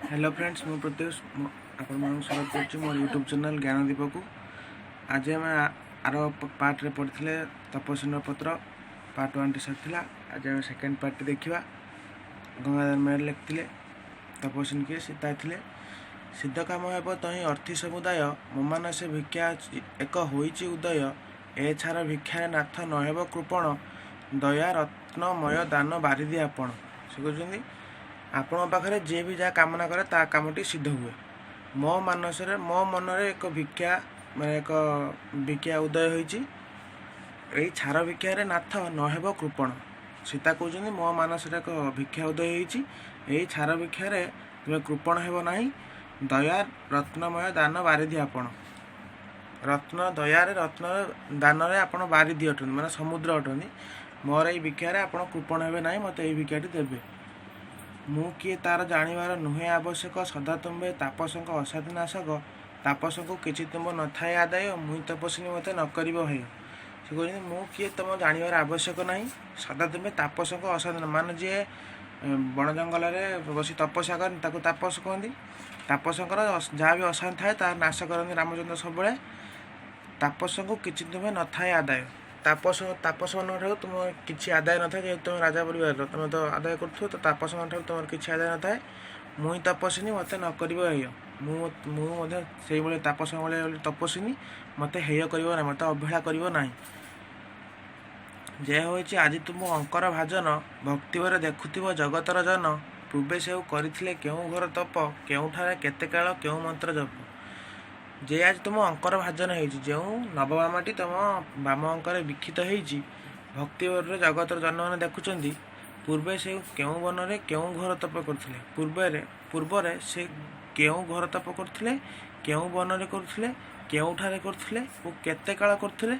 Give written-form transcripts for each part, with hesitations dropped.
Hello friends मु प्रत्युष आपण स्वागत कर मोर यूट्यूब चैनल ज्ञानदीप को। आज आम आर पार्ट रे पढ़ते तपस्वी पत्र पार्ट 1 टी सर। आज आम सेकेंड पार्ट देखा। गंगाधर मेहर लिखते तपस्वी किए सीता थे। सिद्ध काम हेब तही अर्थी समुदाय मोमान से भिक्षा एक होइछि उदय ए छार भिक्षार नाथ नहेब कृपण दया रत्नमय दान बारिदी आपण से कहते आपण पाखे जे भी जहाँ कामना करे ता कामटी सिद्ध हुए। मो मानसरे मो मनरे एक भिक्षा माने एक भिक्षा उदय होइछि एई छार भिक्षार नाथ नहेब कृपण सीता कहते मो मानसरे एक भिक्षा उदय होइछि एई छार भिक्षार तुम कृपण हेब नाही दया रत्नमय दान बारिदी आपण रत्न दयार रत्न दान आपण बारिदी अटन माने समुद्र अटनी मोर एई भिक्षार आपण कृपण हेबे नाही मते एई भिक्षाटी देबे। मु किए तार जानिबार नुहे आवश्यक सदा तुम्बे तापसंक असाधि नाशक तापसंक किछि तुम न थाए आदाय मुई तपस्वी मते न करिब है से कहते मु किए तुम जानिबार आवश्यक नाही सदा तुम्बे तापसंक असाधि मान जे बण जंगल में बसी तपस्या कर ताको तापस कहती तापसंकर जहाँ भी अशांति थाए तार नाश करती रामचंद्र सब तापसंक किछि तुम न थाए आदाय तापस तापस मान तुम किसी आदाय न था जेहेतु तुम राजा परिवार तुम तो आदाय कर तो तापस मान तुम किसी आदाय न थाए मुई तपस्विनी मत न कर मुझे तापस तपस्विनी मत हेय कर मत अवहेला करना जे हो आज तुम अंकर भाजन भक्तिवर देखुव जगतर जन पूर्वे से करथिले केउ घर तप केउठारे केते काल केउ मंत्र जप जे आज तुम अंकर भाजन हो नवबामाटी तुम बाम अंकर विक्षित हो भक्तिवर जगतर जन मैंने देखुं पूर्वे से केउ वन में केउ घर तप करते पूर्व से केउ घर तप करते केउ वन में करते केउठारे करते केते काल करते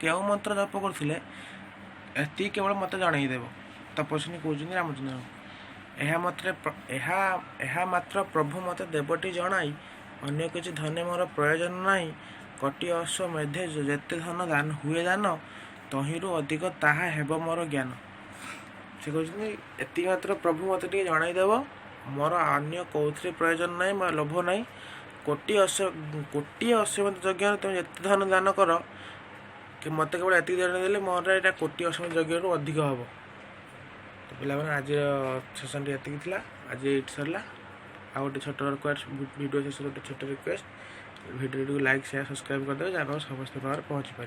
केउ मंत्र जप करते एति केवल मत जनईदेव तपस्विनी कहते रामचंद्र यह मात्र प्रभु मत देवटी जनाई अन्य किसी धने मोर प्रयोजन नहीं कटी अश्व मेधे जेते धन दान हुए दान तहिरु अधिक ताहा हेब मोर ज्ञान से कहते एति मात्र प्रभु मत टे जनईदेव मोर अन्य कौथि प्रयोजन नहीं मोर लोभ नहीं कोटी अश्वमेध यज्ञ तुम जिते धन दान कर कि मत केवल एति देले मोर यहाँ कोटी अश्वमेध यज्ञ अधिक हम। तो पे आज सेसन टी आज ये सरला आ गोटे छोट रिक्वेस्ट वीडियो शेष गोटे छोट request video like share subscribe करदे जहाँ समस्त पाखे पहुँची पार।